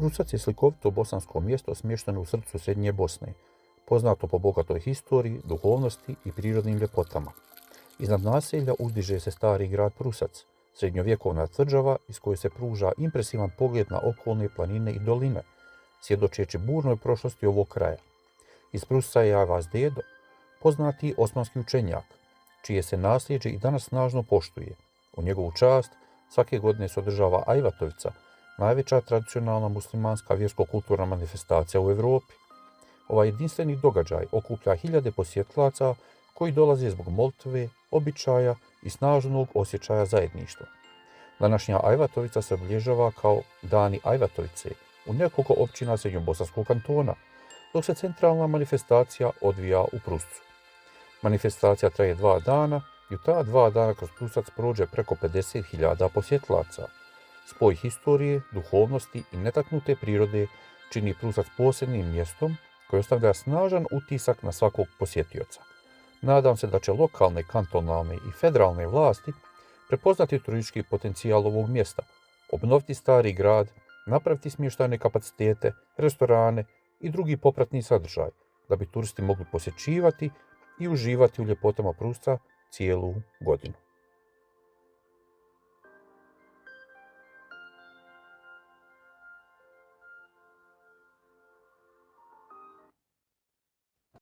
Prusac je slikovito bosansko mjesto smješteno u srcu srednje Bosne, poznato po bogatoj historiji, duhovnosti i prirodnim ljepotama. Iznad naselja uzdiže se stari grad Prusac, srednjovjekovna tvrđava iz koje se pruža impresivan pogled na okolne planine i doline, svjedočeći burnoj prošlosti ovog kraja. Iz Prusca je vas dedo, poznati osmanski učenjak, čije se nasljeđe i danas snažno poštuje. U njegovu čast svake godine se održava Ajvatovica, najveća tradicionalna muslimanska vjersko-kulturna manifestacija u Europi. Ovaj jedinstveni događaj okuplja hiljade posjetlaca koji dolaze zbog molitve, običaja i snažnog osjećaja zajedništva. Današnja Ajvatovica se obilježava kao Dani Ajvatovice u nekoliko općina Srednjobosanskog kantona, dok se centralna manifestacija odvija u Pruscu. Manifestacija traje 2 dana i u ta 2 dana kroz Prusac prođe preko 50.000 posjetlaca. Spoj historije, duhovnosti i netaknute prirode čini Prusac posebnim mjestom koji ostavlja snažan utisak na svakog posjetioca. Nadam se da će lokalne, kantonalne i federalne vlasti prepoznati turistički potencijal ovog mjesta, obnoviti stari grad, napraviti smještajne kapacitete, restorane i drugi popratni sadržaj, da bi turisti mogli posjećivati i uživati u ljepotama Prusca cijelu godinu.